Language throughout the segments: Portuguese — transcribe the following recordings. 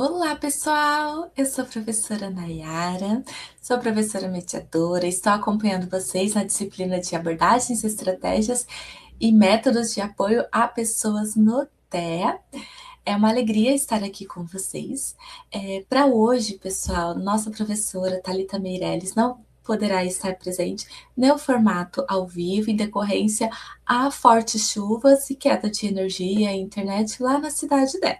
Olá, pessoal! Eu sou a professora Nayara, sou professora mediadora, estou acompanhando vocês na disciplina de abordagens, estratégias e métodos de apoio a pessoas no TEA. É uma alegria estar aqui com vocês. Para hoje, pessoal, nossa professora Thalita Meirelles não poderá estar presente no formato ao vivo em decorrência a fortes chuvas e queda de energia e internet lá na cidade dela.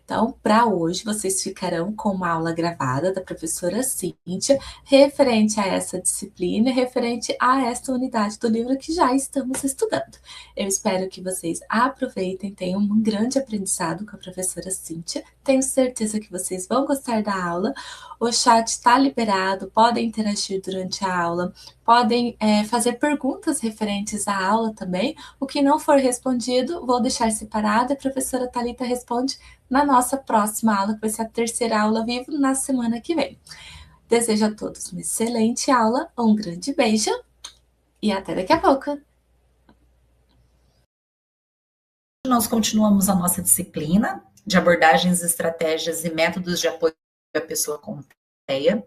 Então, para hoje, vocês ficarão com uma aula gravada da professora Cíntia, referente a essa disciplina, referente a esta unidade do livro que já estamos estudando. Eu espero que vocês aproveitem, tenham um grande aprendizado com a professora Cíntia. Tenho certeza que vocês vão gostar da aula. O chat está liberado, podem interagir durante a aula, podem fazer perguntas referentes à aula também. O que não for respondido, vou deixar separado. A professora Thalita responde na nossa próxima aula, que vai ser a terceira aula ao vivo na semana que vem. Desejo a todos uma excelente aula, um grande beijo e até daqui a pouco! Nós continuamos a nossa disciplina de abordagens, estratégias e métodos de apoio à pessoa com TEA.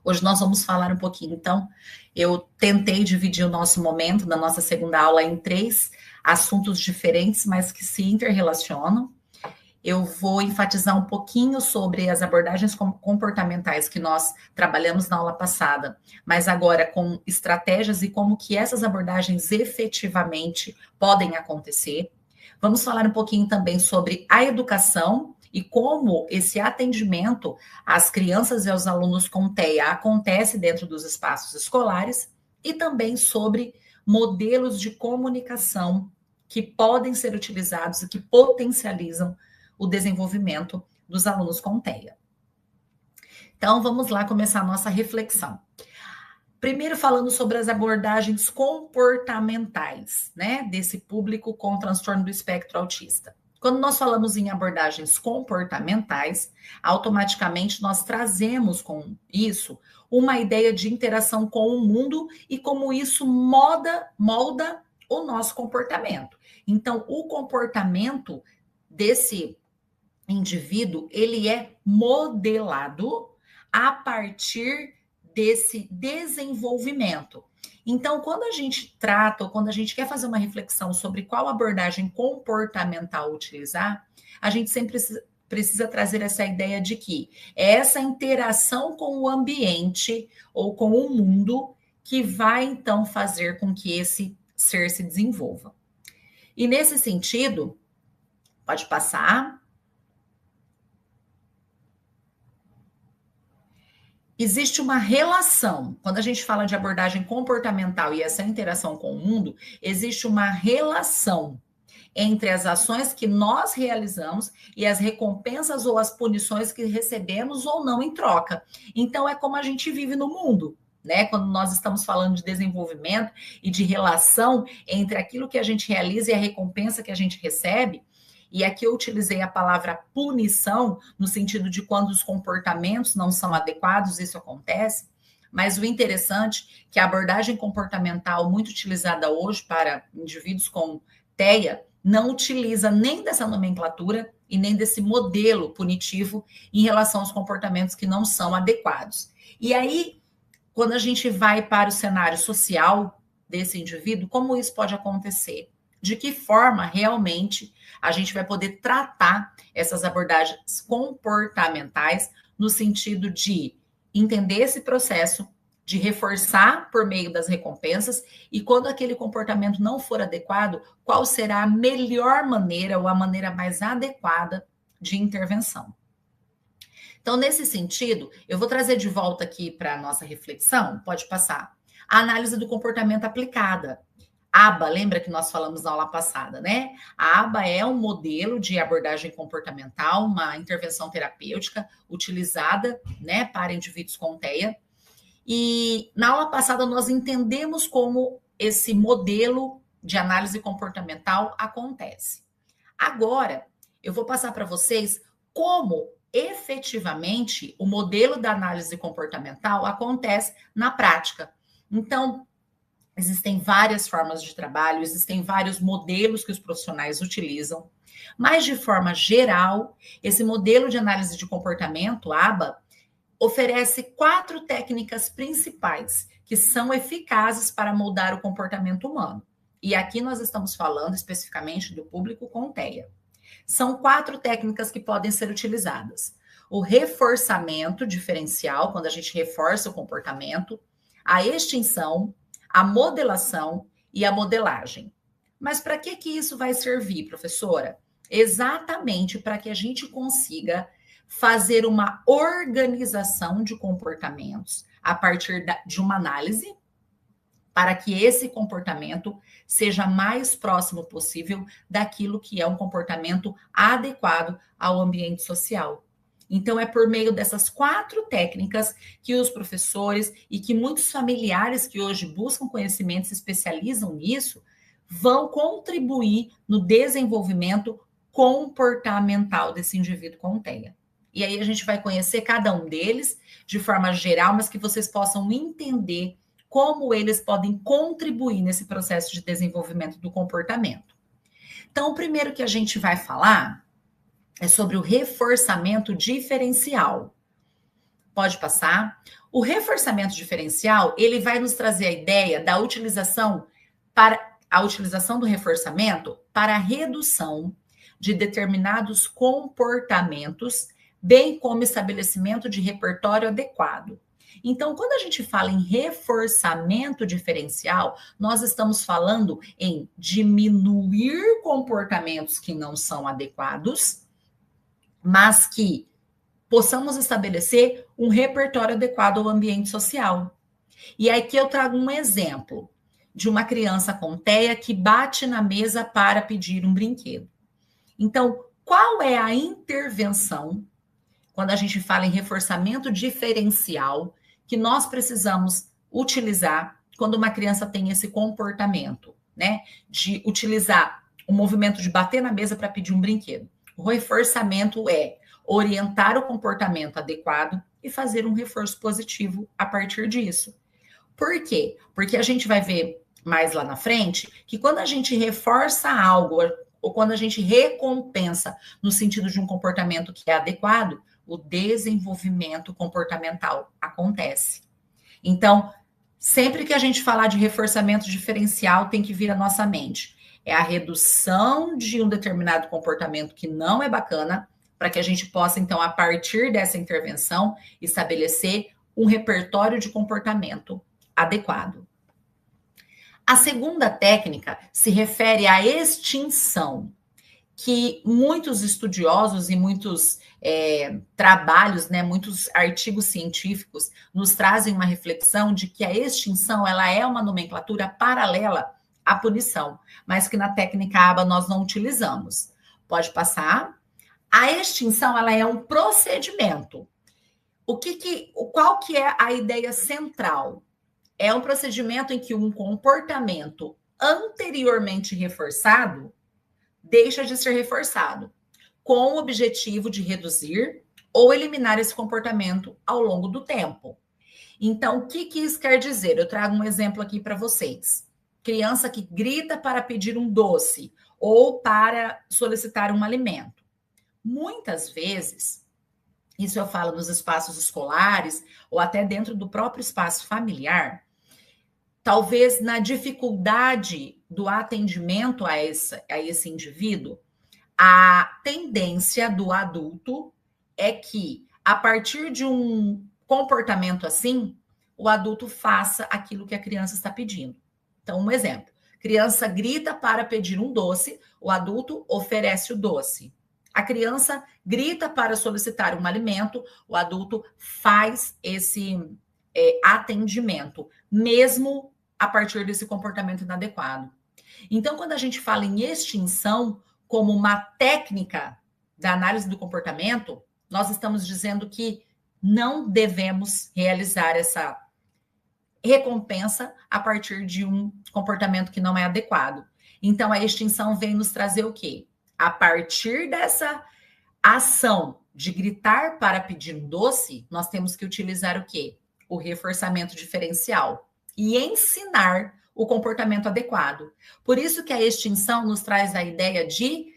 Hoje nós vamos falar um pouquinho, então, eu tentei dividir o nosso momento da nossa segunda aula em 3 assuntos diferentes, mas que se interrelacionam. Eu vou enfatizar um pouquinho sobre as abordagens comportamentais que nós trabalhamos na aula passada, mas agora com estratégias e como que essas abordagens efetivamente podem acontecer. Vamos falar um pouquinho também sobre a educação e como esse atendimento às crianças e aos alunos com TEA acontece dentro dos espaços escolares e também sobre modelos de comunicação que podem ser utilizados e que potencializam o desenvolvimento dos alunos com TEA. Então, vamos lá começar a nossa reflexão. Primeiro, falando sobre as abordagens comportamentais, né, desse público com transtorno do espectro autista. Quando nós falamos em abordagens comportamentais, automaticamente nós trazemos com isso uma ideia de interação com o mundo e como isso molda o nosso comportamento. Então, o comportamento desse indivíduo, ele é modelado a partir desse desenvolvimento. Então, quando a gente trata, ou quando a gente quer fazer uma reflexão sobre qual abordagem comportamental utilizar, a gente sempre precisa trazer essa ideia de que é essa interação com o ambiente ou com o mundo que vai, então, fazer com que esse ser se desenvolva. E nesse sentido, pode passar. Existe uma relação, quando a gente fala de abordagem comportamental e essa interação com o mundo, existe uma relação entre as ações que nós realizamos e as recompensas ou as punições que recebemos ou não em troca. Então, é como a gente vive no mundo, né? Quando nós estamos falando de desenvolvimento e de relação entre aquilo que a gente realiza e a recompensa que a gente recebe. E aqui eu utilizei a palavra punição, no sentido de quando os comportamentos não são adequados, isso acontece. Mas o interessante é que a abordagem comportamental muito utilizada hoje para indivíduos com TEA não utiliza nem dessa nomenclatura e nem desse modelo punitivo em relação aos comportamentos que não são adequados. E aí, quando a gente vai para o cenário social desse indivíduo, como isso pode acontecer? De que forma realmente a gente vai poder tratar essas abordagens comportamentais no sentido de entender esse processo, de reforçar por meio das recompensas e quando aquele comportamento não for adequado, qual será a melhor maneira ou a maneira mais adequada de intervenção. Então, nesse sentido, eu vou trazer de volta aqui para a nossa reflexão, pode passar, a análise do comportamento aplicada. ABA, lembra que nós falamos na aula passada, né? A ABA é um modelo de abordagem comportamental, uma intervenção terapêutica utilizada, né, para indivíduos com TEA. E na aula passada nós entendemos como esse modelo de análise comportamental acontece. Agora, eu vou passar para vocês como efetivamente o modelo da análise comportamental acontece na prática. Então, Existem várias formas de trabalho, existem vários modelos que os profissionais utilizam, mas de forma geral, esse modelo de análise de comportamento, ABA, oferece 4 técnicas principais que são eficazes para moldar o comportamento humano. E aqui nós estamos falando especificamente do público com TEA. São 4 técnicas que podem ser utilizadas: o reforçamento diferencial, quando a gente reforça o comportamento, a extinção, a modelação e a modelagem. Mas para que isso vai servir, professora? Exatamente para que a gente consiga fazer uma organização de comportamentos a partir de uma análise, para que esse comportamento seja mais próximo possível daquilo que é um comportamento adequado ao ambiente social. Então, é por meio dessas 4 técnicas que os professores e que muitos familiares que hoje buscam conhecimento, se especializam nisso, vão contribuir no desenvolvimento comportamental desse indivíduo com TEA. E aí a gente vai conhecer cada um deles de forma geral, mas que vocês possam entender como eles podem contribuir nesse processo de desenvolvimento do comportamento. Então, o primeiro que a gente vai falar é sobre o reforçamento diferencial. Pode passar. O reforçamento diferencial, ele vai nos trazer a ideia da utilização do reforçamento para a redução de determinados comportamentos, bem como estabelecimento de repertório adequado. Então, quando a gente fala em reforçamento diferencial, nós estamos falando em diminuir comportamentos que não são adequados, mas que possamos estabelecer um repertório adequado ao ambiente social. E aqui eu trago um exemplo de uma criança com TEA que bate na mesa para pedir um brinquedo. Então, qual é a intervenção, quando a gente fala em reforçamento diferencial, que nós precisamos utilizar quando uma criança tem esse comportamento, né? De utilizar o movimento de bater na mesa para pedir um brinquedo. O reforçamento é orientar o comportamento adequado e fazer um reforço positivo a partir disso. Por quê? Porque a gente vai ver mais lá na frente que quando a gente reforça algo ou quando a gente recompensa no sentido de um comportamento que é adequado, o desenvolvimento comportamental acontece. Então, sempre que a gente falar de reforçamento diferencial, tem que vir à nossa mente. É a redução de um determinado comportamento que não é bacana, para que a gente possa, então, a partir dessa intervenção, estabelecer um repertório de comportamento adequado. A segunda técnica se refere à extinção, que muitos estudiosos e muitos trabalhos, né, muitos artigos científicos nos trazem uma reflexão de que a extinção ela é uma nomenclatura paralela à punição, mas que na técnica ABA nós não utilizamos. Pode passar. A extinção ela é um procedimento. Qual que é a ideia central? É um procedimento em que um comportamento anteriormente reforçado deixa de ser reforçado, com o objetivo de reduzir ou eliminar esse comportamento ao longo do tempo. Então, o que isso quer dizer? Eu trago um exemplo aqui para vocês. Criança que grita para pedir um doce ou para solicitar um alimento. Muitas vezes, isso eu falo nos espaços escolares ou até dentro do próprio espaço familiar, talvez na dificuldade do atendimento a esse indivíduo, a tendência do adulto é que, a partir de um comportamento assim, o adulto faça aquilo que a criança está pedindo. Então, um exemplo. Criança grita para pedir um doce, o adulto oferece o doce. A criança grita para solicitar um alimento, o adulto faz esse atendimento, mesmo a partir desse comportamento inadequado. Então, quando a gente fala em extinção como uma técnica da análise do comportamento, nós estamos dizendo que não devemos realizar essa recompensa a partir de um comportamento que não é adequado. Então, a extinção vem nos trazer o quê? A partir dessa ação de gritar para pedir um doce, nós temos que utilizar o quê? O reforçamento diferencial e ensinar o comportamento adequado. Por isso que a extinção nos traz a ideia de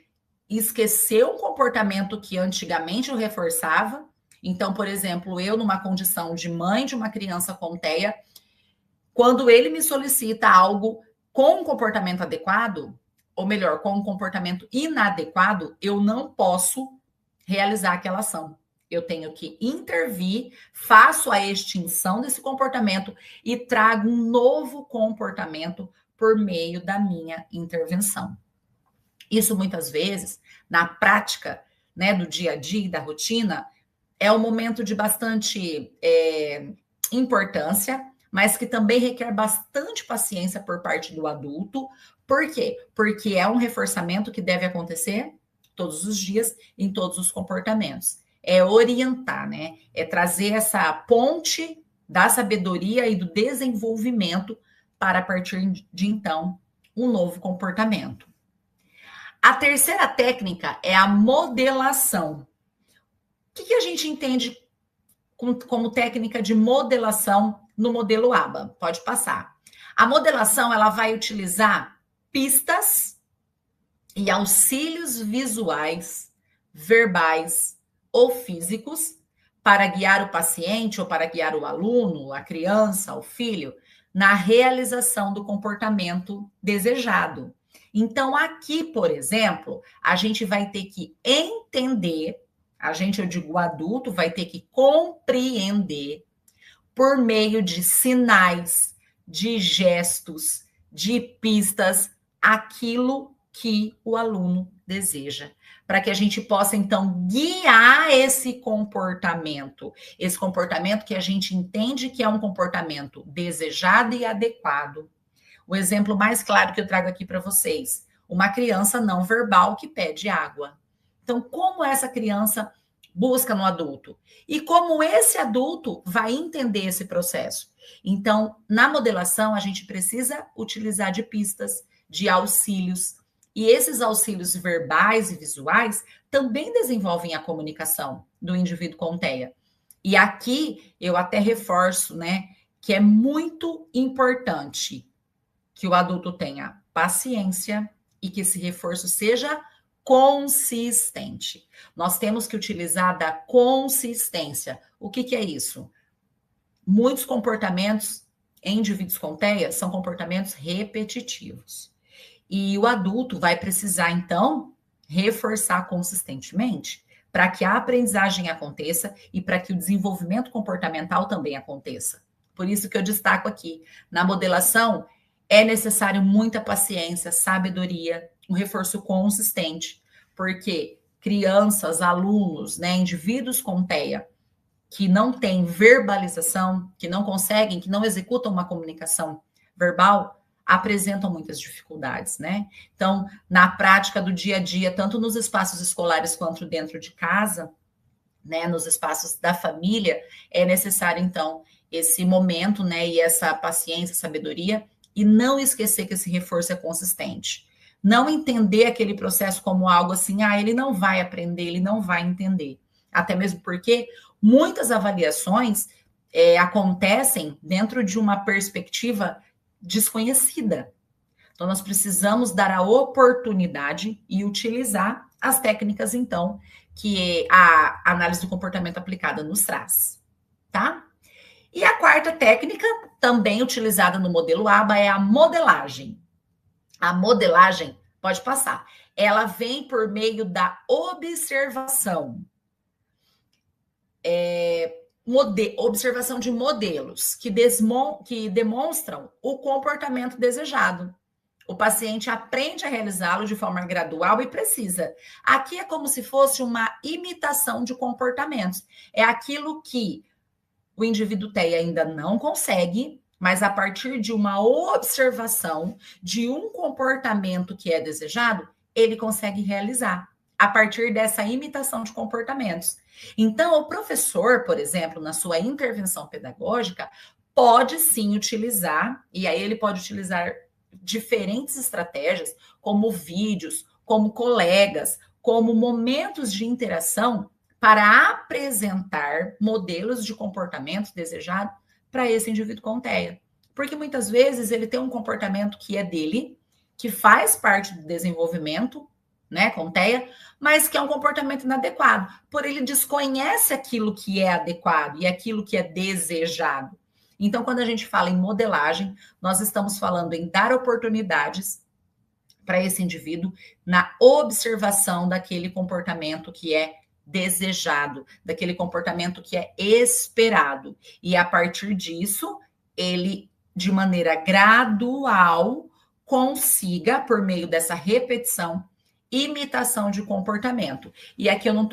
esquecer um comportamento que antigamente eu reforçava. Então, por exemplo, eu numa condição de mãe de uma criança com TEA, quando ele me solicita algo com um comportamento adequado, ou melhor, com um comportamento inadequado, eu não posso realizar aquela ação. Eu tenho que intervir, faço a extinção desse comportamento e trago um novo comportamento por meio da minha intervenção. Isso muitas vezes, na prática, né, do dia a dia, da rotina, é um momento de bastante importância, mas que também requer bastante paciência por parte do adulto. Por quê? Porque é um reforçamento que deve acontecer todos os dias, em todos os comportamentos. É orientar, né? É trazer essa ponte da sabedoria e do desenvolvimento para, a partir de então, um novo comportamento. A terceira técnica é a modelação. O que a gente entende como técnica de modelação no modelo ABA? Pode passar. A modelação, ela vai utilizar pistas e auxílios visuais, verbais ou físicos para guiar o paciente ou para guiar o aluno, a criança, o filho, na realização do comportamento desejado. Então, aqui, por exemplo, a gente vai ter que entender, eu digo o adulto, vai ter que compreender por meio de sinais, de gestos, de pistas, aquilo que o aluno deseja, para que a gente possa, então, guiar esse comportamento que a gente entende que é um comportamento desejado e adequado. O exemplo mais claro que eu trago aqui para vocês, uma criança não verbal que pede água. Então, como essa criança busca no adulto? E como esse adulto vai entender esse processo? Então, na modelação, a gente precisa utilizar de pistas, de auxílios, e esses auxílios verbais e visuais também desenvolvem a comunicação do indivíduo com TEA. E aqui eu até reforço, né, que é muito importante que o adulto tenha paciência e que esse reforço seja consistente. Nós temos que utilizar da consistência. O que é isso? Muitos comportamentos em indivíduos com TEA são comportamentos repetitivos. E o adulto vai precisar, então, reforçar consistentemente para que a aprendizagem aconteça e para que o desenvolvimento comportamental também aconteça. Por isso que eu destaco aqui, na modelação, é necessário muita paciência, sabedoria, um reforço consistente, porque crianças, alunos, né, indivíduos com TEA, que não têm verbalização, que não conseguem, que não executam uma comunicação verbal, apresentam muitas dificuldades, né? Então, na prática do dia a dia, tanto nos espaços escolares quanto dentro de casa, né, nos espaços da família, é necessário, então, esse momento, né, e essa paciência, sabedoria, e não esquecer que esse reforço é consistente. Não entender aquele processo como algo assim, ele não vai aprender, ele não vai entender. Até mesmo porque muitas avaliações acontecem dentro de uma perspectiva desconhecida. Então, nós precisamos dar a oportunidade e utilizar as técnicas, então, que a análise do comportamento aplicada nos traz, tá? E a quarta técnica, também utilizada no modelo ABA, é a modelagem. A modelagem, pode passar, ela vem por meio da observação. Observação de modelos que demonstram o comportamento desejado. O paciente aprende a realizá-lo de forma gradual e precisa. Aqui é como se fosse uma imitação de comportamentos. É aquilo que o indivíduo TEA ainda não consegue, mas a partir de uma observação de um comportamento que é desejado, ele consegue realizar a partir dessa imitação de comportamentos. Então, o professor, por exemplo, na sua intervenção pedagógica, pode sim utilizar, e aí ele pode utilizar diferentes estratégias, como vídeos, como colegas, como momentos de interação, para apresentar modelos de comportamento desejado para esse indivíduo com TEA. Porque muitas vezes ele tem um comportamento que é dele, que faz parte do desenvolvimento, né, com TEA, mas que é um comportamento inadequado. Por ele desconhece aquilo que é adequado e aquilo que é desejado. Então, quando a gente fala em modelagem, nós estamos falando em dar oportunidades para esse indivíduo na observação daquele comportamento que é desejado, daquele comportamento que é esperado. E a partir disso, ele, de maneira gradual, consiga, por meio dessa repetição, imitação de comportamento. E aqui eu não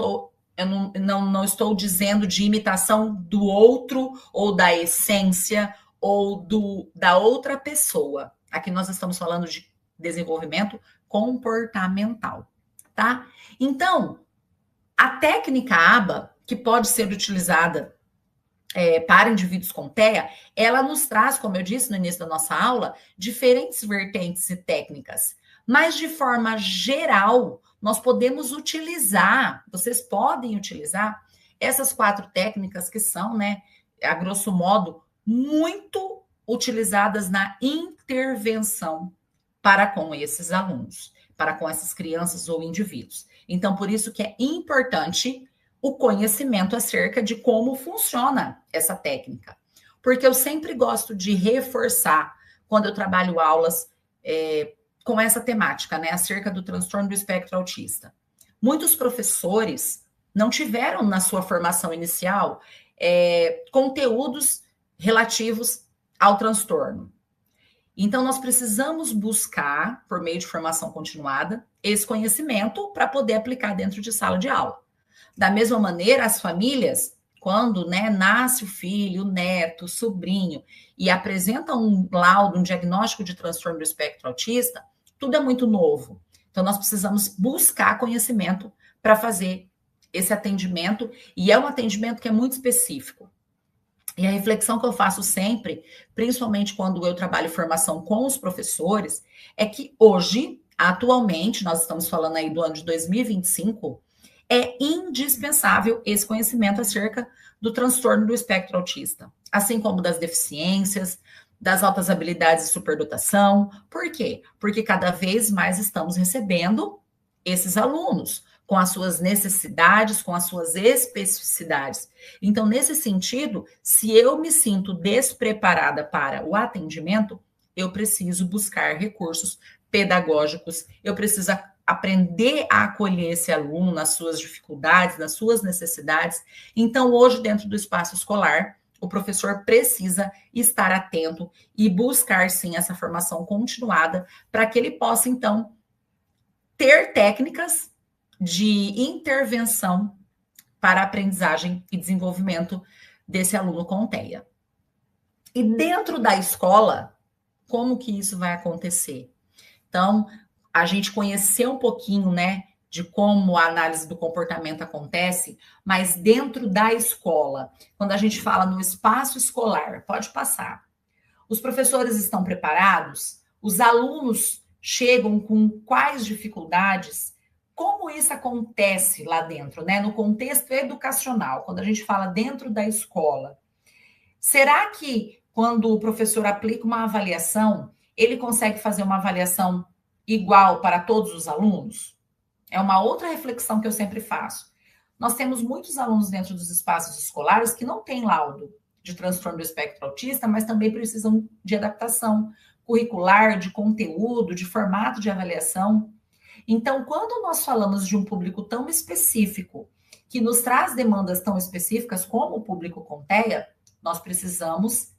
estou dizendo de imitação do outro ou da essência ou da outra pessoa. Aqui nós estamos falando de desenvolvimento comportamental, tá? Então, a técnica ABA, que pode ser utilizada para indivíduos com TEA, ela nos traz, como eu disse no início da nossa aula, diferentes vertentes e técnicas. Mas, de forma geral, nós podemos utilizar, vocês podem utilizar essas 4 técnicas que são, né, a grosso modo, muito utilizadas na intervenção para com esses alunos, para com essas crianças ou indivíduos. Então, por isso que é importante o conhecimento acerca de como funciona essa técnica. Porque eu sempre gosto de reforçar, quando eu trabalho aulas com essa temática, né, acerca do transtorno do espectro autista. Muitos professores não tiveram na sua formação inicial conteúdos relativos ao transtorno. Então, nós precisamos buscar, por meio de formação continuada, esse conhecimento para poder aplicar dentro de sala de aula. Da mesma maneira, as famílias, quando, né, nasce o filho, o neto, o sobrinho, e apresenta um laudo, um diagnóstico de transtorno do espectro autista, tudo é muito novo. Então, nós precisamos buscar conhecimento para fazer esse atendimento, e é um atendimento que é muito específico. E a reflexão que eu faço sempre, principalmente quando eu trabalho formação com os professores, é que hoje, atualmente, nós estamos falando aí do ano de 2025, é indispensável esse conhecimento acerca do transtorno do espectro autista, assim como das deficiências, das altas habilidades de superdotação. Por quê? Porque cada vez mais estamos recebendo esses alunos com as suas necessidades, com as suas especificidades. Então, nesse sentido, se eu me sinto despreparada para o atendimento, eu preciso buscar recursos pedagógicos, eu preciso aprender a acolher esse aluno nas suas dificuldades, nas suas necessidades. Então, hoje, dentro do espaço escolar, o professor precisa estar atento e buscar, sim, essa formação continuada para que ele possa, então, ter técnicas de intervenção para a aprendizagem e desenvolvimento desse aluno com TEA. E dentro da escola, como que isso vai acontecer? Então, a gente conheceu um pouquinho, né, de como a análise do comportamento acontece, mas dentro da escola, quando a gente fala no espaço escolar, pode passar. Os professores estão preparados? Os alunos chegam com quais dificuldades? Como isso acontece lá dentro, né, no contexto educacional, quando a gente fala dentro da escola? Será que quando o professor aplica uma avaliação, ele consegue fazer uma avaliação igual para todos os alunos? É uma outra reflexão que eu sempre faço. Nós temos muitos alunos dentro dos espaços escolares que não têm laudo de transtorno do espectro autista, mas também precisam de adaptação curricular, de conteúdo, de formato de avaliação. Então, quando nós falamos de um público tão específico, que nos traz demandas tão específicas como o público com TEA, nós precisamos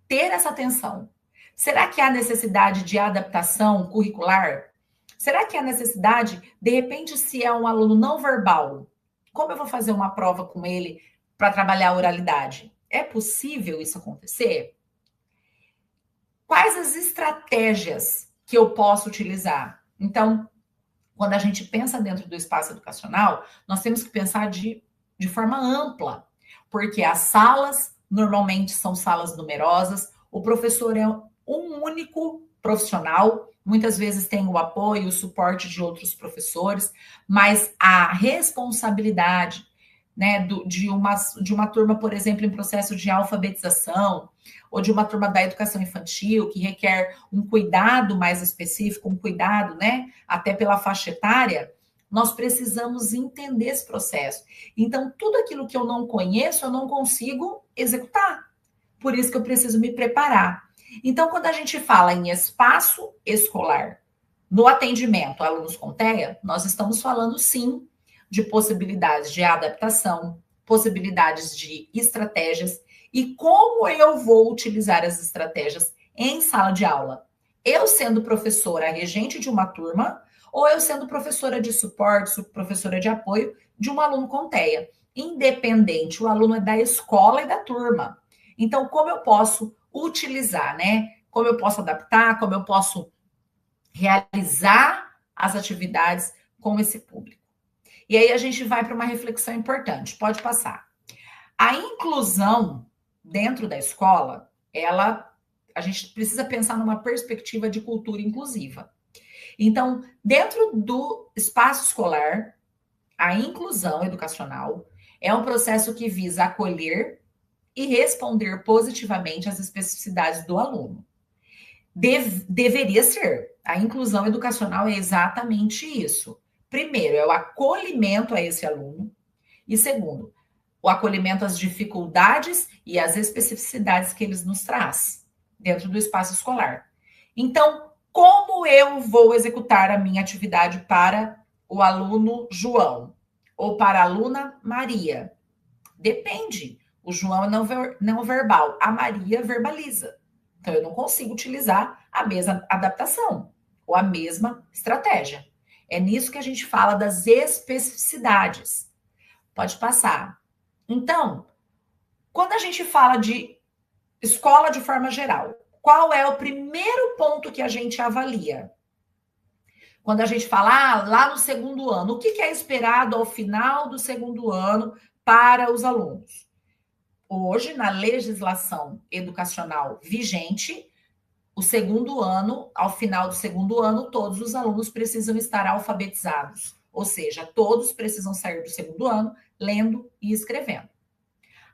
ter essa atenção. Será que há necessidade de adaptação curricular? Será que há necessidade, de repente, se é um aluno não verbal, como eu vou fazer uma prova com ele para trabalhar a oralidade? É possível isso acontecer? Quais as estratégias que eu posso utilizar? Então, quando a gente pensa dentro do espaço educacional, nós temos que pensar de forma ampla, porque as salas normalmente são salas numerosas, o professor é um único profissional, muitas vezes tem o apoio, o suporte de outros professores, mas a responsabilidade né, de uma turma, por exemplo, em processo de alfabetização, ou de uma turma da educação infantil, que requer um cuidado mais específico, um cuidado, né, até pela faixa etária, nós precisamos entender esse processo. Então, tudo aquilo que eu não conheço, eu não consigo executar. Por isso que eu preciso me preparar. Então, quando a gente fala em espaço escolar, no atendimento a alunos com TEA, nós estamos falando, sim, de possibilidades de adaptação, possibilidades de estratégias e como eu vou utilizar as estratégias em sala de aula. Eu sendo professora regente de uma turma ou eu sendo professora de suporte, professora de apoio de um aluno com TEA. Independente, o aluno é da escola e da turma. Então, como eu posso utilizar, né? Como eu posso adaptar, como eu posso realizar as atividades com esse público. E aí a gente vai para uma reflexão importante. Pode passar. A inclusão dentro da escola, a gente precisa pensar numa perspectiva de cultura inclusiva. Então, dentro do espaço escolar, a inclusão educacional é um processo que visa acolher e responder positivamente às especificidades do aluno. Deveria ser. A inclusão educacional é exatamente isso. Primeiro, é o acolhimento a esse aluno. E segundo, o acolhimento às dificuldades e às especificidades que eles nos traz dentro do espaço escolar. Então, como eu vou executar a minha atividade para o aluno João ou para a aluna Maria? Depende. O João é não verbal, a Maria verbaliza. Então, eu não consigo utilizar a mesma adaptação ou a mesma estratégia. É nisso que a gente fala das especificidades. Pode passar. Então, quando a gente fala de escola de forma geral, qual é o primeiro ponto que a gente avalia? Quando a gente fala lá no segundo ano, o que é esperado ao final do segundo ano para os alunos? Hoje, na legislação educacional vigente, o segundo ano, ao final do segundo ano, todos os alunos precisam estar alfabetizados. Ou seja, todos precisam sair do segundo ano lendo e escrevendo.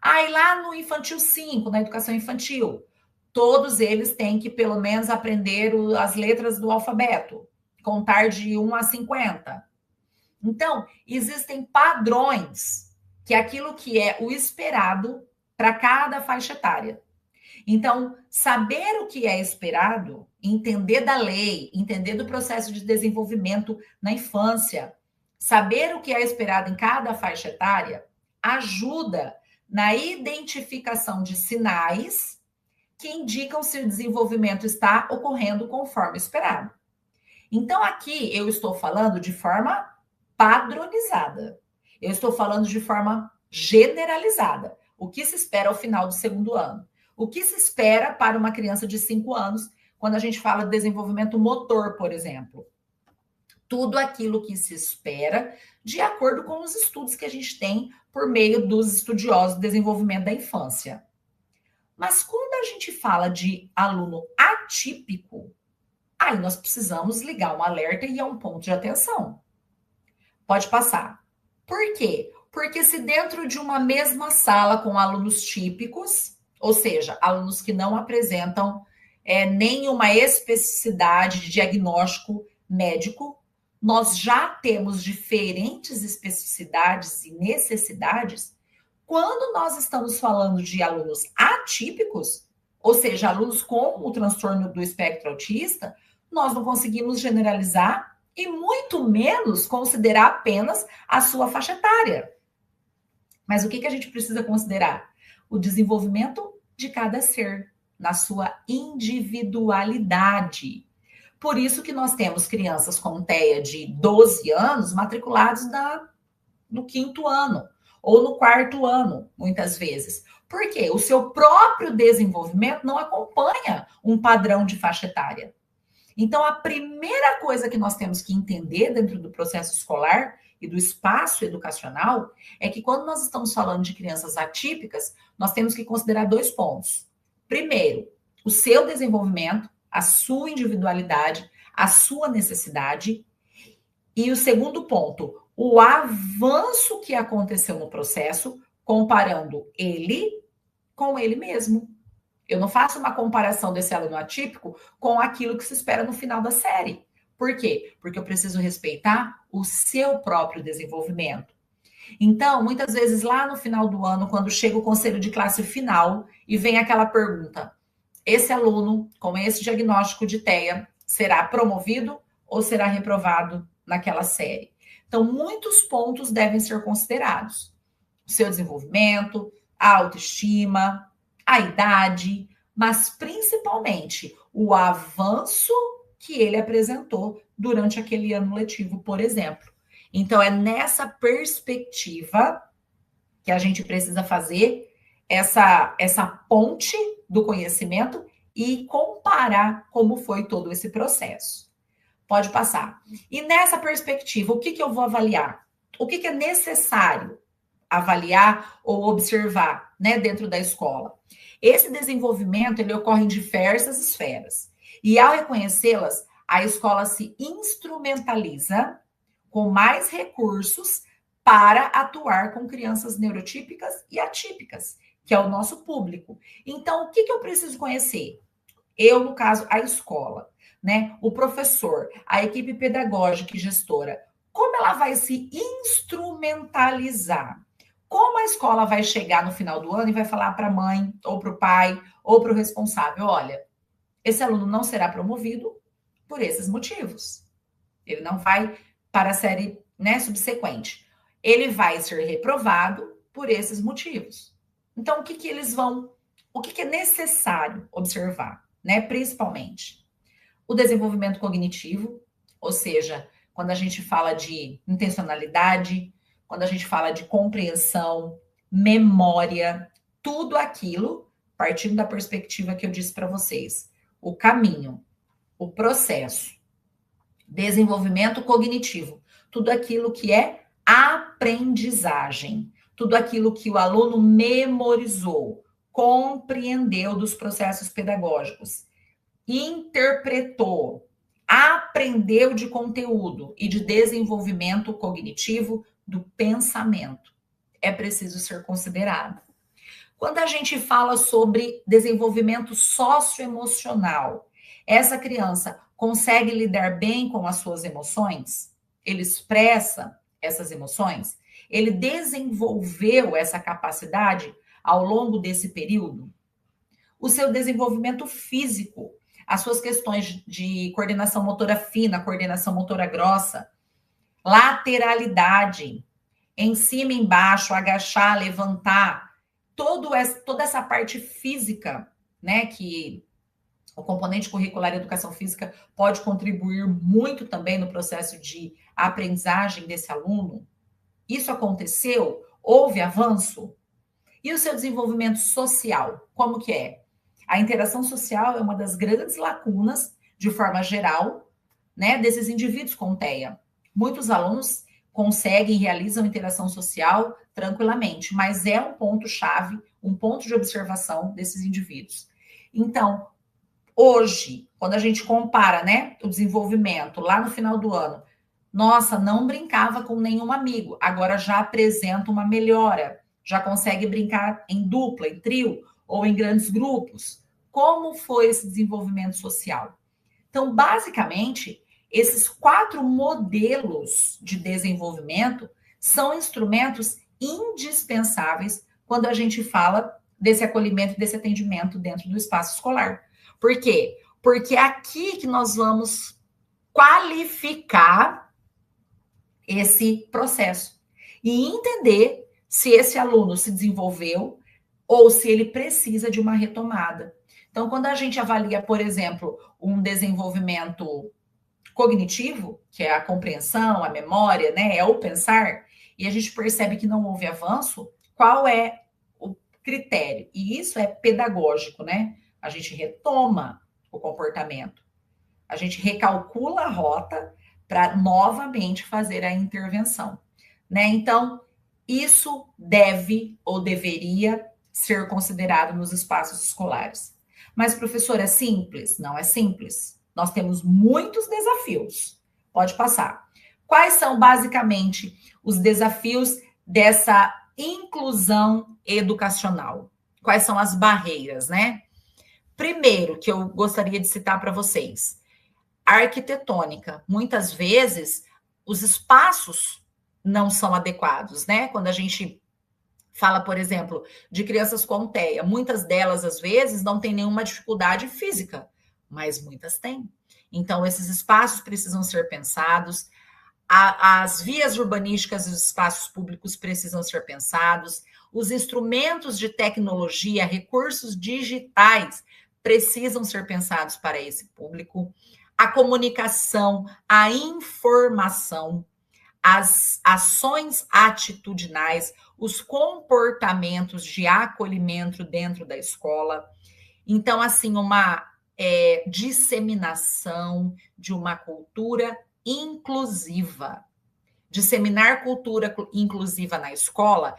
Aí lá no infantil 5, na educação infantil, todos eles têm que pelo menos aprender as letras do alfabeto, contar de 1 a 50. Então, existem padrões, que é aquilo que é o esperado para cada faixa etária. Então, saber o que é esperado, entender da lei, entender do processo de desenvolvimento na infância, saber o que é esperado em cada faixa etária, ajuda na identificação de sinais que indicam se o desenvolvimento está ocorrendo conforme esperado. Então, aqui eu estou falando de forma padronizada. Eu estou falando de forma generalizada. O que se espera ao final do segundo ano? O que se espera para uma criança de 5 anos, quando a gente fala de desenvolvimento motor, por exemplo? Tudo aquilo que se espera de acordo com os estudos que a gente tem por meio dos estudiosos do desenvolvimento da infância. Mas quando a gente fala de aluno atípico, aí nós precisamos ligar um alerta e é um ponto de atenção. Pode passar. Por quê? Porque se dentro de uma mesma sala com alunos típicos, ou seja, alunos que não apresentam nenhuma especificidade de diagnóstico médico, nós já temos diferentes especificidades e necessidades. Quando nós estamos falando de alunos atípicos, ou seja, alunos com o transtorno do espectro autista, nós não conseguimos generalizar e muito menos considerar apenas a sua faixa etária. Mas o que a gente precisa considerar? O desenvolvimento de cada ser, na sua individualidade. Por isso que nós temos crianças com TEA de 12 anos matriculados no 5º ano, ou no 4º ano, muitas vezes. Por quê? O seu próprio desenvolvimento não acompanha um padrão de faixa etária. Então, a primeira coisa que nós temos que entender dentro do processo escolar e do espaço educacional é que quando nós estamos falando de crianças atípicas, nós temos que considerar 2 pontos. Primeiro, o seu desenvolvimento, a sua individualidade, a sua necessidade. E o segundo ponto, o avanço que aconteceu no processo, comparando ele com ele mesmo. Eu não faço uma comparação desse aluno atípico com aquilo que se espera no final da série. Por quê? Porque eu preciso respeitar o seu próprio desenvolvimento. Então, muitas vezes lá no final do ano, quando chega o conselho de classe final e vem aquela pergunta: esse aluno com esse diagnóstico de TEA será promovido ou será reprovado naquela série? Então, muitos pontos devem ser considerados: o seu desenvolvimento, a autoestima, a idade, mas principalmente o avanço que ele apresentou durante aquele ano letivo, por exemplo. Então, é nessa perspectiva que a gente precisa fazer essa ponte do conhecimento e comparar como foi todo esse processo. Pode passar. E nessa perspectiva, o que eu vou avaliar? O que é necessário avaliar ou observar, né, dentro da escola? Esse desenvolvimento, ele ocorre em diversas esferas. E ao reconhecê-las, a escola se instrumentaliza com mais recursos para atuar com crianças neurotípicas e atípicas, que é o nosso público. Então, o que eu preciso conhecer? Eu, no caso, a escola, né? O professor, a equipe pedagógica e gestora, como ela vai se instrumentalizar? Como a escola vai chegar no final do ano e vai falar para a mãe, ou para o pai, ou para o responsável: olha, esse aluno não será promovido por esses motivos. Ele não vai para a série, né, subsequente. Ele vai ser reprovado por esses motivos. Então, o que é necessário observar, né, principalmente? O desenvolvimento cognitivo, ou seja, quando a gente fala de intencionalidade, quando a gente fala de compreensão, memória, tudo aquilo, partindo da perspectiva que eu disse para vocês, o caminho, o processo, desenvolvimento cognitivo, tudo aquilo que é aprendizagem, tudo aquilo que o aluno memorizou, compreendeu dos processos pedagógicos, interpretou, aprendeu de conteúdo e de desenvolvimento cognitivo do pensamento. É preciso ser considerado. Quando a gente fala sobre desenvolvimento socioemocional, essa criança consegue lidar bem com as suas emoções? Ele expressa essas emoções? Ele desenvolveu essa capacidade ao longo desse período? O seu desenvolvimento físico, as suas questões de coordenação motora fina, coordenação motora grossa, lateralidade, em cima, embaixo, agachar, levantar, toda essa parte física, né, que o componente curricular educação física pode contribuir muito também no processo de aprendizagem desse aluno. Isso aconteceu? Houve avanço? E o seu desenvolvimento social, como que é? A interação social é uma das grandes lacunas, de forma geral, né, desses indivíduos com TEA. Muitos alunos conseguem e realizam interação social tranquilamente, mas é um ponto-chave, um ponto de observação desses indivíduos. Então, hoje, quando a gente compara, né, o desenvolvimento lá no final do ano, nossa, não brincava com nenhum amigo, agora já apresenta uma melhora, já consegue brincar em dupla, em trio ou em grandes grupos. Como foi esse desenvolvimento social? Então, basicamente, esses 4 modelos de desenvolvimento são instrumentos indispensáveis quando a gente fala desse acolhimento e desse atendimento dentro do espaço escolar. Por quê? Porque é aqui que nós vamos qualificar esse processo e entender se esse aluno se desenvolveu ou se ele precisa de uma retomada. Então, quando a gente avalia, por exemplo, um desenvolvimento cognitivo, que é a compreensão, a memória, né, é o pensar, e a gente percebe que não houve avanço, qual é o critério? E isso é pedagógico, né? A gente retoma o comportamento, a gente recalcula a rota para novamente fazer a intervenção, né? Então, isso deve ou deveria ser considerado nos espaços escolares. Mas, professor, é simples? Não é simples. Nós temos muitos desafios. Pode passar. Quais são, basicamente, os desafios dessa inclusão educacional? Quais são as barreiras, né? Primeiro, que eu gostaria de citar para vocês, a arquitetônica. Muitas vezes, os espaços não são adequados, né? Quando a gente fala, por exemplo, de crianças com TEA, muitas delas, às vezes, não têm nenhuma dificuldade física, mas muitas têm. Então, esses espaços precisam ser pensados, as vias urbanísticas e os espaços públicos precisam ser pensados, os instrumentos de tecnologia, recursos digitais precisam ser pensados para esse público, a comunicação, a informação, as ações atitudinais, os comportamentos de acolhimento dentro da escola. Então, assim, uma disseminação de uma cultura inclusiva. Disseminar cultura inclusiva na escola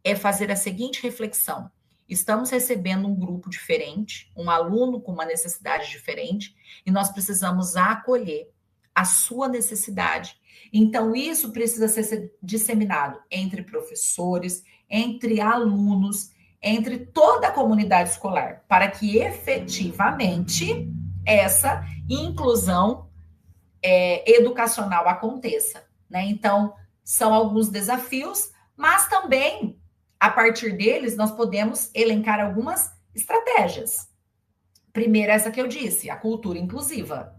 é fazer a seguinte reflexão: estamos recebendo um grupo diferente, um aluno com uma necessidade diferente, e nós precisamos acolher a sua necessidade. Então, isso precisa ser disseminado entre professores, entre alunos, entre toda a comunidade escolar, para que efetivamente essa inclusão educacional aconteça, né? Então, são alguns desafios, mas também, a partir deles, nós podemos elencar algumas estratégias. Primeiro, essa que eu disse, a cultura inclusiva.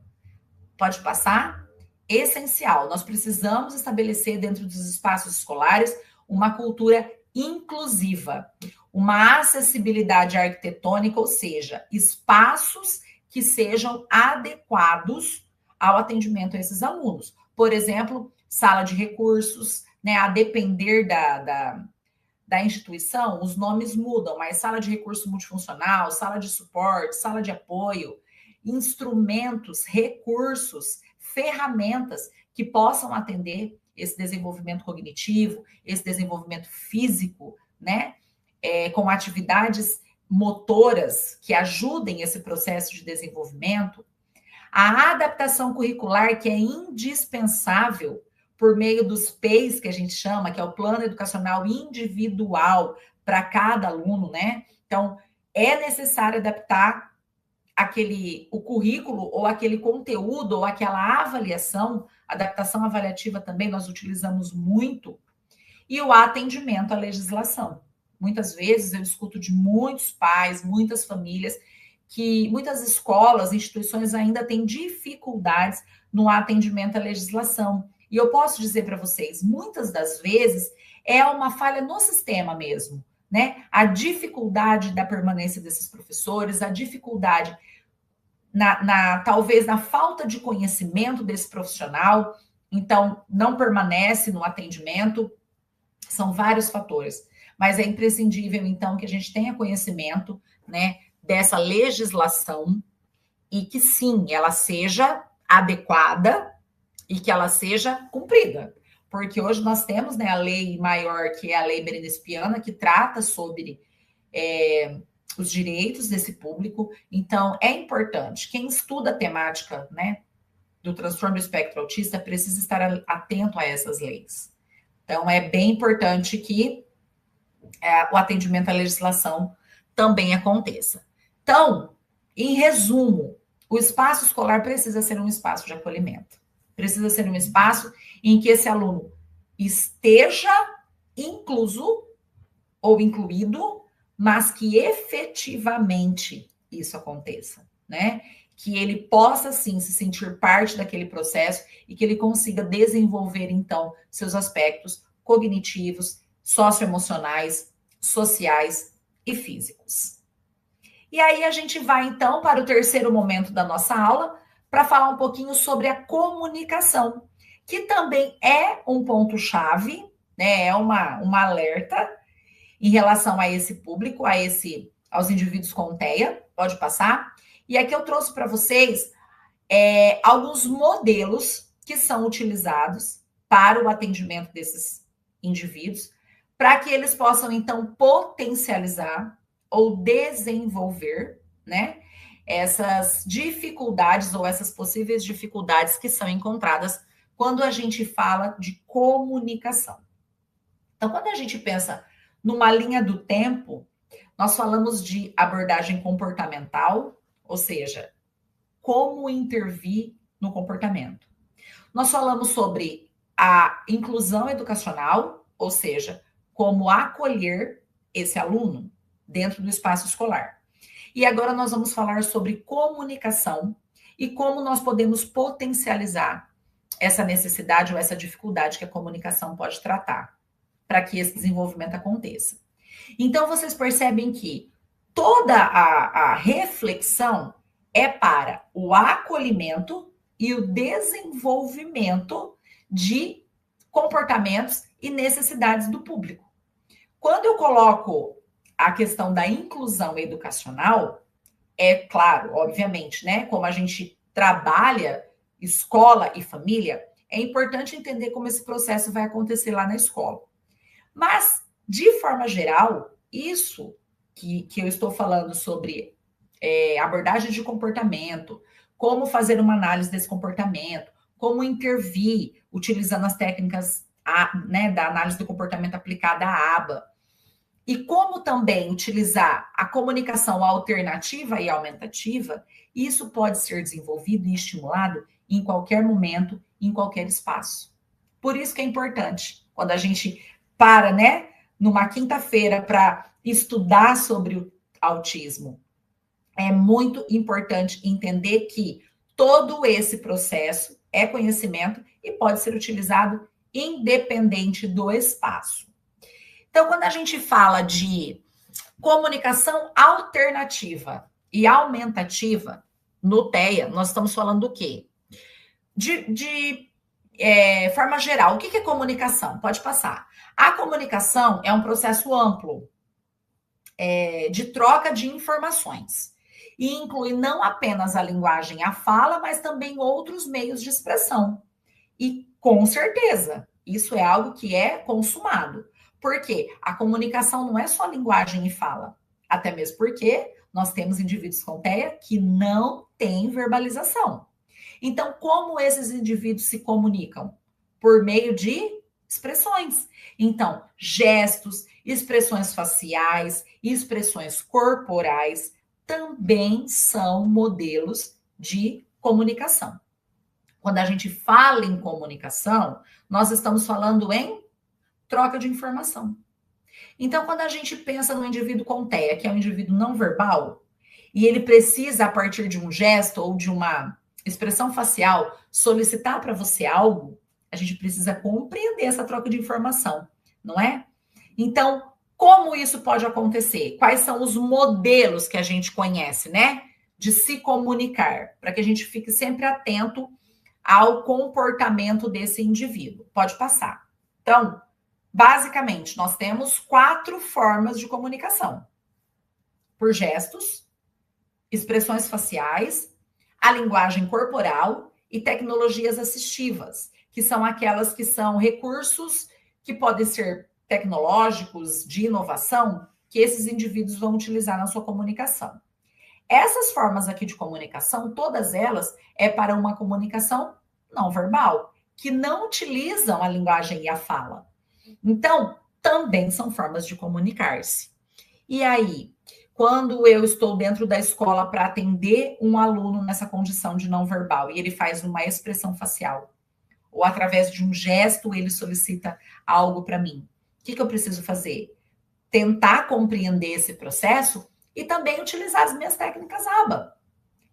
Pode passar? Essencial. Nós precisamos estabelecer dentro dos espaços escolares uma cultura inclusiva, uma acessibilidade arquitetônica, ou seja, espaços que sejam adequados ao atendimento a esses alunos. Por exemplo, sala de recursos, né? A depender da instituição, os nomes mudam, mas sala de recurso multifuncional, sala de suporte, sala de apoio, instrumentos, recursos, ferramentas que possam atender esse desenvolvimento cognitivo, esse desenvolvimento físico, né? Com atividades motoras que ajudem esse processo de desenvolvimento. A adaptação curricular, que é indispensável por meio dos PEIs, que a gente chama, que é o Plano Educacional Individual para cada aluno, né? Então, é necessário adaptar o currículo ou aquele conteúdo ou aquela avaliação, adaptação avaliativa também nós utilizamos muito, e o atendimento à legislação. Muitas vezes eu escuto de muitos pais, muitas famílias, que muitas escolas, instituições ainda têm dificuldades no atendimento à legislação. E eu posso dizer para vocês, muitas das vezes é uma falha no sistema mesmo, né? A dificuldade da permanência desses professores, a dificuldade talvez na falta de conhecimento desse profissional, então não permanece no atendimento, são vários fatores, mas é imprescindível então que a gente tenha conhecimento, né, dessa legislação e que sim, ela seja adequada e que ela seja cumprida, porque hoje nós temos, né, a lei maior, que é a lei Berenice-Piana, que trata sobre os direitos desse público. Então, é importante. Quem estuda a temática, né, do transtorno do espectro autista precisa estar atento a essas leis. Então, é bem importante que o atendimento à legislação também aconteça. Então, em resumo, o espaço escolar precisa ser um espaço de acolhimento. Precisa ser um espaço em que esse aluno esteja incluso ou incluído, mas que efetivamente isso aconteça, né? Que ele possa, sim, se sentir parte daquele processo e que ele consiga desenvolver, então, seus aspectos cognitivos, socioemocionais, sociais e físicos. E aí a gente vai, então, para o terceiro momento da nossa aula, para falar um pouquinho sobre a comunicação, que também é um ponto-chave, né? É um alerta em relação a esse público, aos indivíduos com TEA. Pode passar. E aqui eu trouxe para vocês alguns modelos que são utilizados para o atendimento desses indivíduos, para que eles possam, então, potencializar ou desenvolver, né, essas dificuldades ou essas possíveis dificuldades que são encontradas quando a gente fala de comunicação. Então, quando a gente pensa numa linha do tempo, nós falamos de abordagem comportamental, ou seja, como intervir no comportamento. Nós falamos sobre a inclusão educacional, ou seja, como acolher esse aluno dentro do espaço escolar. E agora nós vamos falar sobre comunicação e como nós podemos potencializar essa necessidade ou essa dificuldade que a comunicação pode tratar para que esse desenvolvimento aconteça. Então, vocês percebem que toda a reflexão é para o acolhimento e o desenvolvimento de comportamentos e necessidades do público. Quando eu coloco a questão da inclusão educacional, é claro, obviamente, né? Como a gente trabalha escola e família, é importante entender como esse processo vai acontecer lá na escola. Mas, de forma geral, isso que eu estou falando sobre abordagem de comportamento, como fazer uma análise desse comportamento, como intervir utilizando as técnicas da análise do comportamento aplicada à aba, e como também utilizar a comunicação alternativa e aumentativa, isso pode ser desenvolvido e estimulado em qualquer momento, em qualquer espaço. Por isso que é importante, quando a gente para, né, numa quinta-feira para estudar sobre o autismo, é muito importante entender que todo esse processo é conhecimento e pode ser utilizado independente do espaço. Então, quando a gente fala de comunicação alternativa e aumentativa no TEA, nós estamos falando do quê? De forma geral, o que é comunicação? Pode passar. A comunicação é um processo amplo de troca de informações e inclui não apenas a linguagem, a fala, mas também outros meios de expressão. E, com certeza, isso é algo que é consumado. Porque a comunicação não é só linguagem e fala. Até mesmo porque nós temos indivíduos com TEA que não têm verbalização. Então, como esses indivíduos se comunicam? Por meio de expressões. Então, gestos, expressões faciais, expressões corporais também são modelos de comunicação. Quando a gente fala em comunicação, nós estamos falando em troca de informação. Então, quando a gente pensa no indivíduo com TEA, que é um indivíduo não verbal, e ele precisa, a partir de um gesto ou de uma expressão facial, solicitar para você algo, a gente precisa compreender essa troca de informação, não é? Então, como isso pode acontecer? Quais são os modelos que a gente conhece, né? De se comunicar, para que a gente fique sempre atento ao comportamento desse indivíduo. Pode passar. Então, basicamente, nós temos 4 formas de comunicação: por gestos, expressões faciais, a linguagem corporal e tecnologias assistivas, que são aquelas que são recursos que podem ser tecnológicos, de inovação, que esses indivíduos vão utilizar na sua comunicação. Essas formas aqui de comunicação, todas elas é para uma comunicação não verbal, que não utilizam a linguagem e a fala. Então, também são formas de comunicar-se. E aí, quando eu estou dentro da escola para atender um aluno nessa condição de não verbal e ele faz uma expressão facial, ou através de um gesto ele solicita algo para mim, o que eu preciso fazer? Tentar compreender esse processo e também utilizar as minhas técnicas ABA.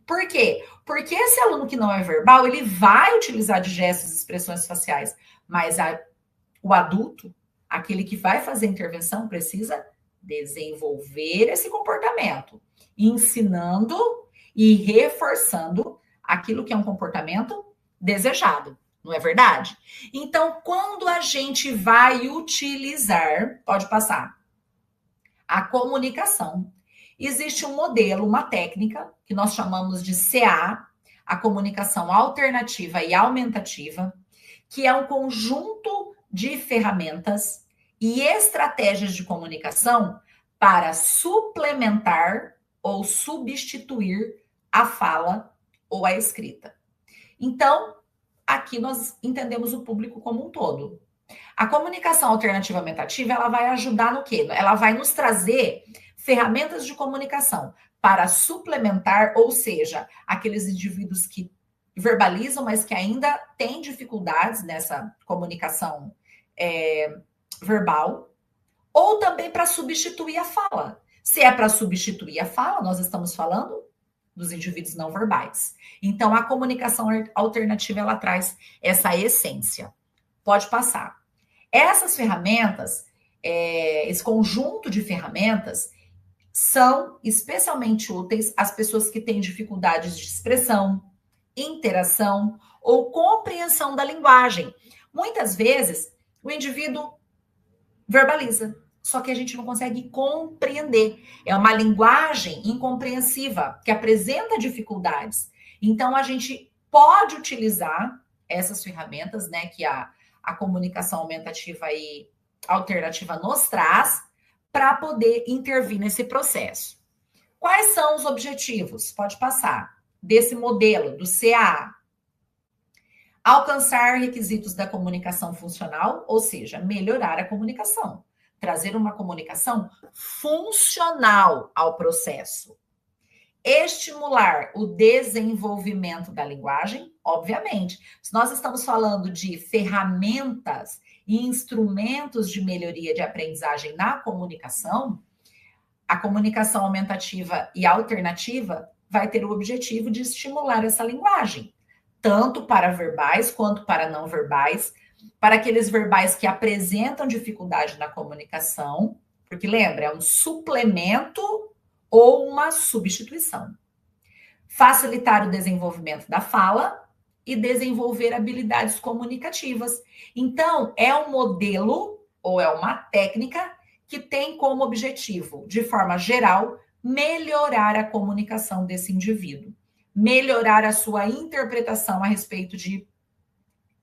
Por quê? Porque esse aluno que não é verbal, ele vai utilizar de gestos e expressões faciais, mas o adulto, aquele que vai fazer a intervenção, precisa desenvolver esse comportamento, ensinando e reforçando aquilo que é um comportamento desejado, não é verdade? Então, quando a gente vai utilizar, pode passar, a comunicação, existe um modelo, uma técnica, que nós chamamos de CA, a comunicação alternativa e aumentativa, que é um conjunto de ferramentas e estratégias de comunicação para suplementar ou substituir a fala ou a escrita. Então, aqui nós entendemos o público como um todo. A comunicação alternativa aumentativa, ela vai ajudar no quê? Ela vai nos trazer ferramentas de comunicação para suplementar, ou seja, aqueles indivíduos que verbalizam, mas que ainda têm dificuldades nessa comunicação verbal, ou também para substituir a fala. Se é para substituir a fala, nós estamos falando dos indivíduos não verbais. Então, a comunicação alternativa, ela traz essa essência. Pode passar. Essas ferramentas, esse conjunto de ferramentas, são especialmente úteis às pessoas que têm dificuldades de expressão, interação ou compreensão da linguagem. Muitas vezes, o indivíduo verbaliza, só que a gente não consegue compreender. É uma linguagem incompreensiva, que apresenta dificuldades. Então, a gente pode utilizar essas ferramentas, né, que a comunicação aumentativa e alternativa nos traz, para poder intervir nesse processo. Quais são os objetivos? Pode passar. Desse modelo, do CAA. Alcançar requisitos da comunicação funcional, ou seja, melhorar a comunicação. Trazer uma comunicação funcional ao processo. Estimular o desenvolvimento da linguagem, obviamente. Se nós estamos falando de ferramentas e instrumentos de melhoria de aprendizagem na comunicação, a comunicação aumentativa e alternativa vai ter o objetivo de estimular essa linguagem, tanto para verbais quanto para não verbais, para aqueles verbais que apresentam dificuldade na comunicação, porque lembra, é um suplemento ou uma substituição. Facilitar o desenvolvimento da fala e desenvolver habilidades comunicativas. Então, é um modelo ou é uma técnica que tem como objetivo, de forma geral, melhorar a comunicação desse indivíduo, melhorar a sua interpretação a respeito de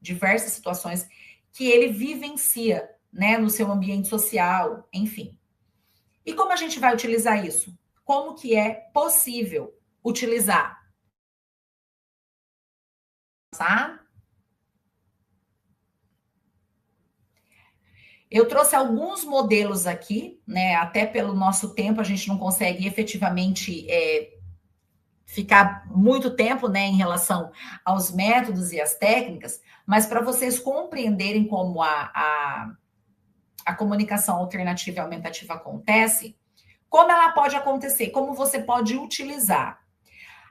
diversas situações que ele vivencia, né, no seu ambiente social, enfim. E como a gente vai utilizar isso? Como que é possível utilizar? Tá? Eu trouxe alguns modelos aqui, né? Até pelo nosso tempo, a gente não consegue efetivamente ficar muito tempo, né, em relação aos métodos e às técnicas, mas para vocês compreenderem como a comunicação alternativa e aumentativa acontece, como ela pode acontecer, como você pode utilizar.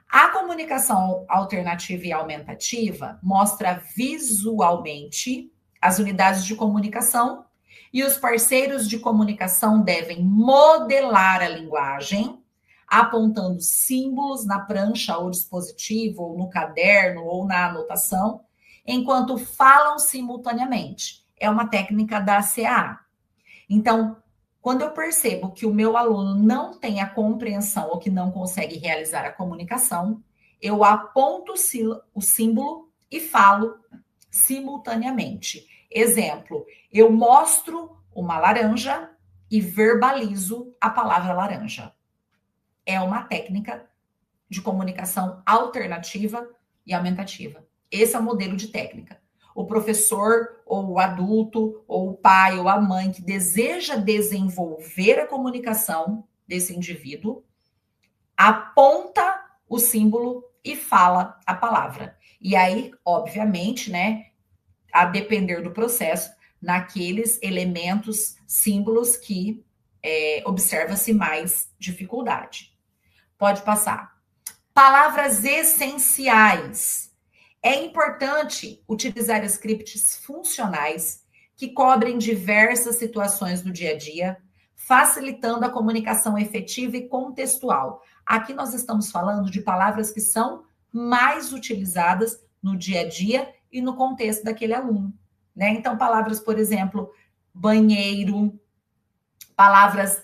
A comunicação alternativa e aumentativa mostra visualmente as unidades de comunicação e os parceiros de comunicação devem modelar a linguagem, apontando símbolos na prancha ou dispositivo, ou no caderno, ou na anotação, enquanto falam simultaneamente. É uma técnica da CAA. Então, quando eu percebo que o meu aluno não tem a compreensão ou que não consegue realizar a comunicação, eu aponto o símbolo e falo simultaneamente. Exemplo, eu mostro uma laranja e verbalizo a palavra laranja. É uma técnica de comunicação alternativa e aumentativa. Esse é o modelo de técnica. O professor, ou o adulto, ou o pai, ou a mãe que deseja desenvolver a comunicação desse indivíduo, aponta o símbolo e fala a palavra. E aí, obviamente, né, a depender do processo, naqueles elementos, símbolos que observa-se mais dificuldade. Pode passar. Palavras essenciais. É importante utilizar scripts funcionais que cobrem diversas situações do dia a dia, facilitando a comunicação efetiva e contextual. Aqui nós estamos falando de palavras que são mais utilizadas no dia a dia e no contexto daquele aluno, né? Então, palavras, por exemplo, banheiro, palavras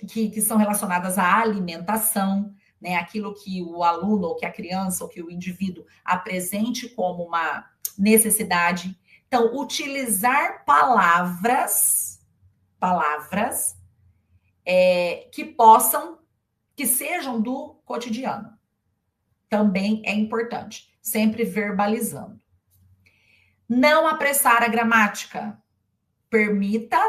que são relacionadas à alimentação, né? Aquilo que o aluno, ou que a criança, ou que o indivíduo apresente como uma necessidade. Então, utilizar palavras que sejam do cotidiano. Também é importante, sempre verbalizando. Não apressar a gramática. Permita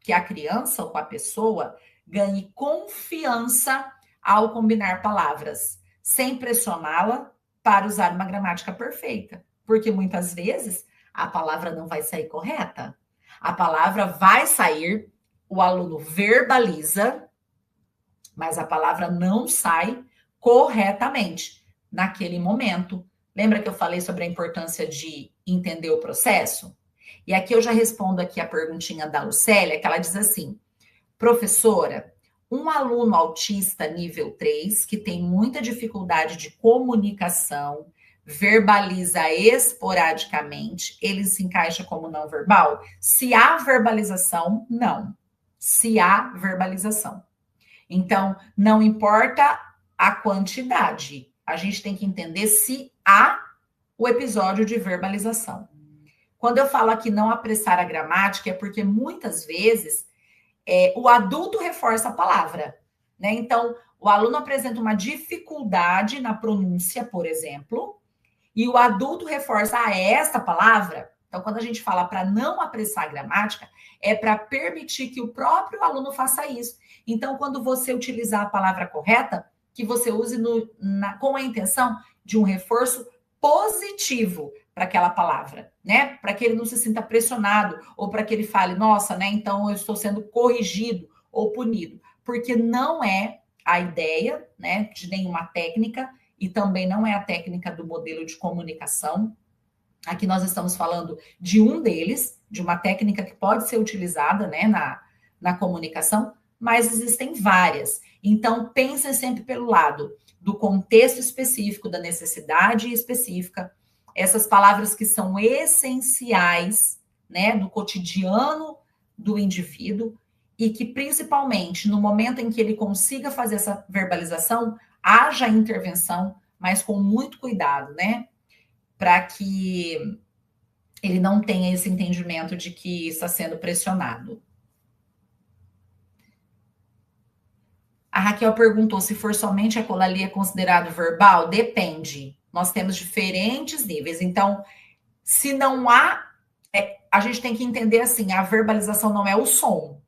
que a criança ou a pessoa ganhe confiança ao combinar palavras, sem pressioná-la para usar uma gramática perfeita. Porque muitas vezes a palavra não vai sair correta. A palavra vai sair, o aluno verbaliza, mas a palavra não sai corretamente naquele momento. Lembra que eu falei sobre a importância de entender o processo? E aqui eu já respondo aqui a perguntinha da Lucélia, que ela diz assim: professora, um aluno autista nível 3, que tem muita dificuldade de comunicação, verbaliza esporadicamente, ele se encaixa como não verbal? Se há verbalização, não. Se há verbalização. Então, não importa a quantidade, a gente tem que entender se há o episódio de verbalização. Quando eu falo aqui não apressar a gramática, é porque muitas vezes o adulto reforça a palavra, né? Então, o aluno apresenta uma dificuldade na pronúncia, por exemplo, e o adulto reforça esta palavra. Então, quando a gente fala para não apressar a gramática, é para permitir que o próprio aluno faça isso. Então, quando você utilizar a palavra correta, que você use com a intenção de um reforço positivo para aquela palavra, né? Para que ele não se sinta pressionado, ou para que ele fale, nossa, né? Então eu estou sendo corrigido ou punido. Porque não é a ideia, né, de nenhuma técnica, e também não é a técnica do modelo de comunicação. Aqui nós estamos falando de um deles, de uma técnica que pode ser utilizada, né, na comunicação, mas existem várias. Então, pensem sempre pelo lado do contexto específico, da necessidade específica, essas palavras que são essenciais, né, do cotidiano do indivíduo, e que, principalmente, no momento em que ele consiga fazer essa verbalização, haja intervenção, mas com muito cuidado, né? Para que ele não tenha esse entendimento de que está sendo pressionado. A Raquel perguntou se for somente a colalia é considerado verbal. Depende. Nós temos diferentes níveis. Então, se não há, a gente tem que entender assim, a verbalização não é o som,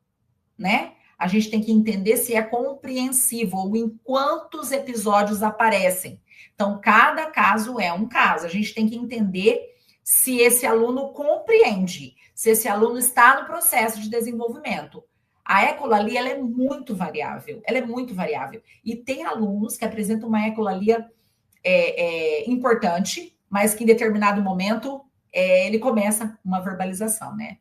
né? A gente tem que entender se é compreensivo ou em quantos episódios aparecem. Então, cada caso é um caso. A gente tem que entender se esse aluno compreende, se esse aluno está no processo de desenvolvimento. A ecolalia, ela é muito variável. Ela é muito variável. E tem alunos que apresentam uma ecolalia importante, mas que em determinado momento ele começa uma verbalização, né?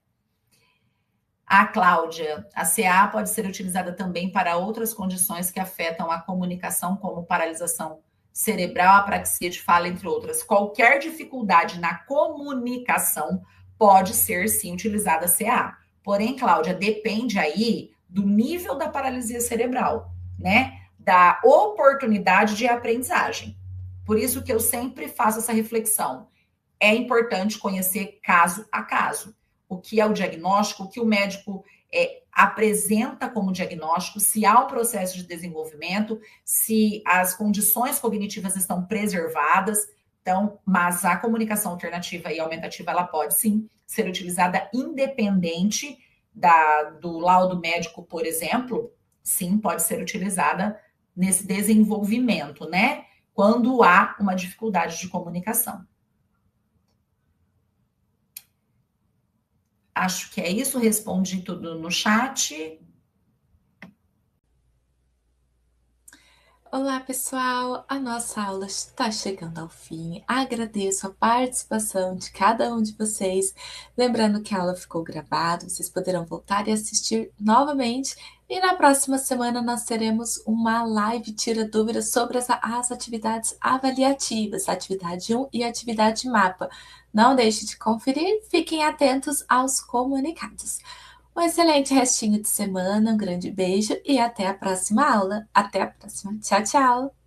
A Cláudia, a CA pode ser utilizada também para outras condições que afetam a comunicação, como paralisação cerebral, apraxia de fala, entre outras. Qualquer dificuldade na comunicação pode ser, sim, utilizada a CA. Porém, Cláudia, depende aí do nível da paralisia cerebral, né? Da oportunidade de aprendizagem. Por isso que eu sempre faço essa reflexão. É importante conhecer caso a caso. O que é o diagnóstico, o que o médico apresenta como diagnóstico, se há um processo de desenvolvimento, se as condições cognitivas estão preservadas. Então, mas a comunicação alternativa e aumentativa, ela pode sim ser utilizada independente do laudo médico, por exemplo, sim, pode ser utilizada nesse desenvolvimento, né? Quando há uma dificuldade de comunicação. Acho que é isso, respondi tudo no chat. Olá, pessoal! A nossa aula está chegando ao fim. Agradeço a participação de cada um de vocês. Lembrando que a aula ficou gravada, vocês poderão voltar e assistir novamente. E na próxima semana nós teremos uma live tira dúvidas sobre as atividades avaliativas, atividade 1 e atividade mapa. Não deixe de conferir, fiquem atentos aos comunicados. Um excelente restinho de semana, um grande beijo e até a próxima aula. Até a próxima. Tchau, tchau!